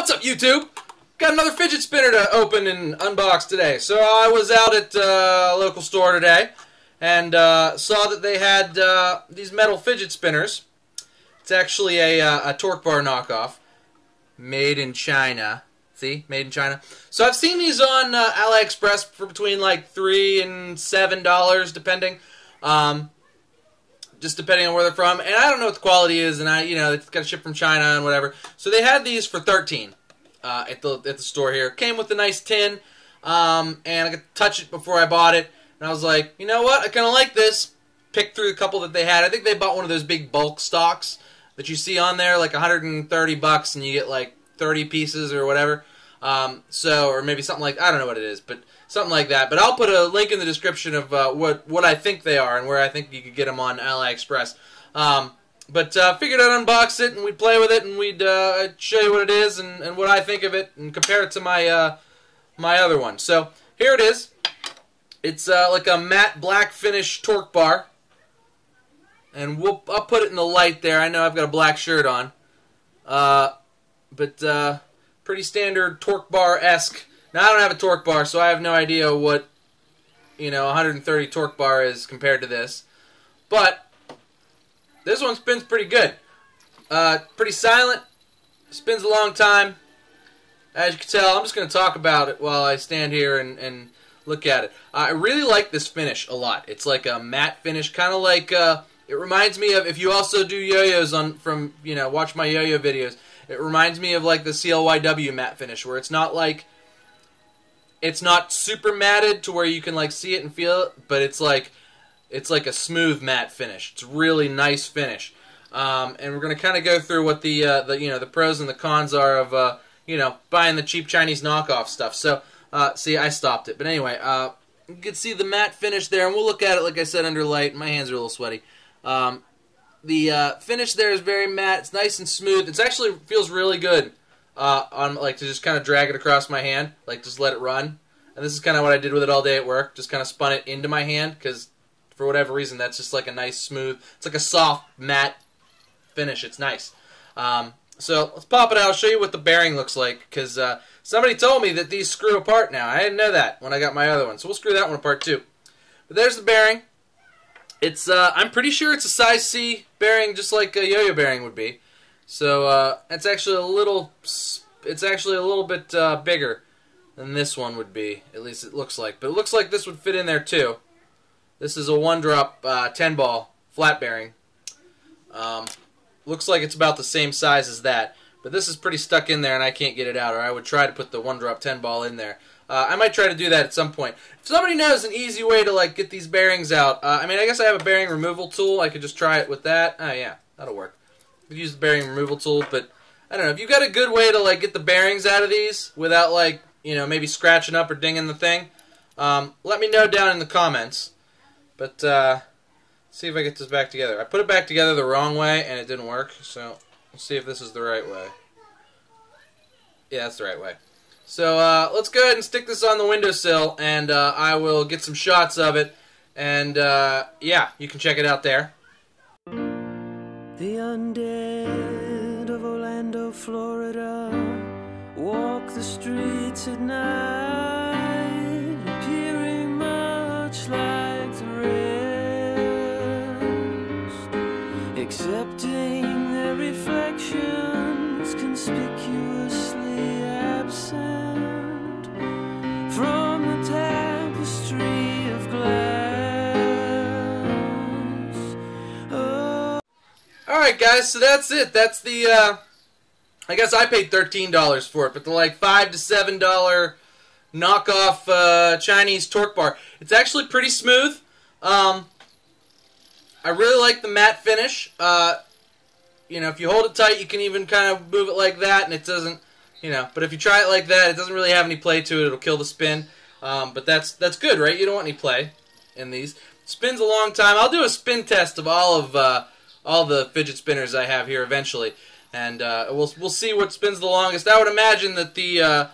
What's up, YouTube? Got another fidget spinner to open and unbox today. So I was out at a local store today and saw that they had these metal fidget spinners. It's actually a Torqbar knockoff, made in China. See, made in China. So I've seen these on AliExpress for between like $3 and $7, depending. Just depending on where they're from, and I don't know what the quality is, and it's got to ship from China and whatever. So they had these for $13 at the store here. Came with a nice tin, and I could touch it before I bought it, and I was like, you know what, I kind of like this. Picked through a couple that they had. I think they bought one of those big bulk stocks that you see on there, like $130, and you get like 30 pieces or whatever. Or maybe something like, I don't know what it is, but something like that. But I'll put a link in the description of what I think they are and where I think you could get them on AliExpress. But figured I'd unbox it and we'd play with it and we'd show you what it is and what I think of it and compare it to my my other one. So here it is. It's like a matte black finish Torqbar, and I'll put it in the light there. I know I've got a black shirt on, but pretty standard Torqbar-esque. Now, I don't have a Torqbar, so I have no idea what, 130 Torqbar is compared to this. But this one spins pretty good. Pretty silent. Spins a long time. As you can tell, I'm just going to talk about it while I stand here and look at it. I really like this finish a lot. It's like a matte finish, kind of like, it reminds me of, if you also do yo-yos watch my yo-yo videos, it reminds me of like the CLYW matte finish, where it's not like, it's not super matted to where you can like see it and feel it, but it's like a smooth matte finish. It's a really nice finish. And we're going to kind of go through what the pros and the cons are of buying the cheap Chinese knockoff stuff. So see, I stopped it, but anyway, you can see the matte finish there, and we'll look at it like I said under light. My hands are a little sweaty. The finish there is very matte. It's nice and smooth. It actually feels really good to just kind of drag it across my hand, like just let it run. And this is kind of what I did with it all day at work. Just kind of spun it into my hand because for whatever reason that's just like a nice smooth. It's like a soft matte finish. It's nice. So let's pop it out. I'll show you what the bearing looks like because somebody told me that these screw apart now. I didn't know that when I got my other one, so we'll screw that one apart too. But there's the bearing. It's I'm pretty sure it's a size C bearing, just like a yo-yo bearing would be. So it's actually a little bit bigger than this one would be. At least it looks like. But it looks like this would fit in there too. This is a 1-drop 10-ball flat bearing. Looks like it's about the same size as that. But this is pretty stuck in there and I can't get it out. Or I would try to put the 1-drop 10-ball in there. I might try to do that at some point. If somebody knows an easy way to like get these bearings out, I guess I have a bearing removal tool. I could just try it with that. Oh yeah, that'll work. I could use the bearing removal tool, but I don't know. If you've got a good way to like get the bearings out of these without like maybe scratching up or dinging the thing, let me know down in the comments. But see if I get this back together. I put it back together the wrong way and it didn't work. So let's see if this is the right way. Yeah, that's the right way. So let's go ahead and stick this on the windowsill, and I will get some shots of it, and yeah, you can check it out there. The undead of Orlando, Florida, walk the streets at night, appearing much like the rest, accepting their reflections conspicuously absent from the tapestry of glass. Oh. Alright guys, so that's it. That's the, I guess I paid $13 for it, but the like $5 to $7 knockoff Chinese Torqbar. It's actually pretty smooth. I really like the matte finish. If you hold it tight, you can even kind of move it like that, and it doesn't, but if you try it like that, it doesn't really have any play to it. It'll kill the spin. But that's good, right? You don't want any play in these. It spins a long time. I'll do a spin test of all the fidget spinners I have here eventually, and we'll see what spins the longest. I would imagine that the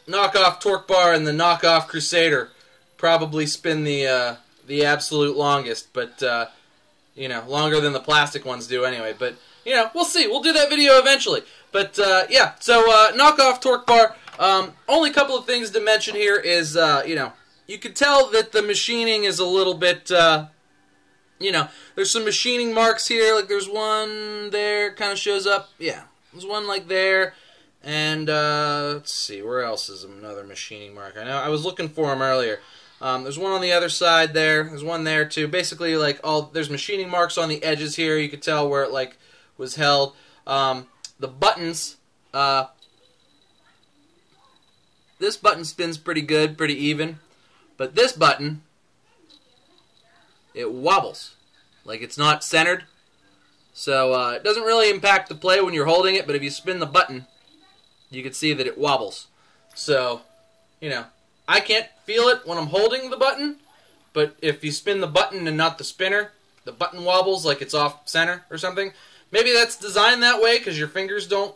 knockoff Torqbar and the knockoff Crusader probably spin the absolute longest, but longer than the plastic ones do anyway. But we'll see. We'll do that video eventually. But yeah, so knockoff Torqbar. Only couple of things to mention here is, you know, you can tell that the machining is a little bit, you know, there's some machining marks here. Like there's one there, kind of shows up. Yeah, there's one like there. And let's see, where else is another machining mark? I know I was looking for them earlier. There's one on the other side there. There's one there too. Basically, like there's machining marks on the edges here. You could tell where it like was held. The buttons. This button spins pretty good, pretty even, but this button, it wobbles, like it's not centered. So it doesn't really impact the play when you're holding it, but if you spin the button, you can see that it wobbles. So, you know, I can't feel it when I'm holding the button, but if you spin the button and not the spinner, the button wobbles like it's off center or something. Maybe that's designed that way because your fingers don't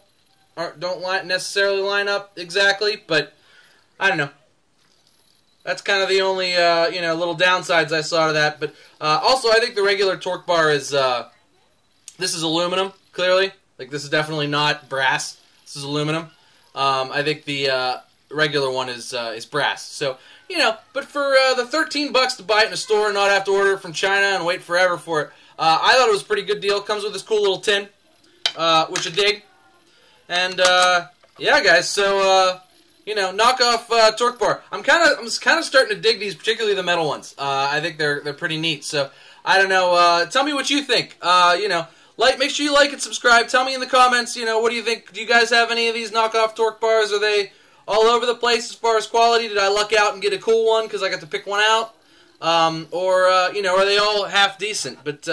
necessarily line up exactly, but I don't know. That's kind of the only you know, little downsides I saw to that. But also, I think the regular Torqbar is this is aluminum. Clearly, like this is definitely not brass. This is aluminum. I think the regular one is brass. So, you know, but for the $13 to buy it in a store and not have to order it from China and wait forever for it, I thought it was a pretty good deal. Comes with this cool little tin, which I dig. And yeah, guys. So you know, knockoff Torqbar. I'm kind of starting to dig these, particularly the metal ones. I think they're pretty neat. So I don't know. Tell me what you think. You know. Make sure you like and subscribe. Tell me in the comments, you know, what do you think? Do you guys have any of these knockoff Torqbars? Are they all over the place as far as quality? Did I luck out and get a cool one because I got to pick one out? Or you know, are they all half decent? But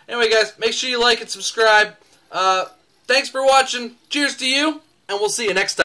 anyway, guys, make sure you like and subscribe. Thanks for watching. Cheers to you, and we'll see you next time.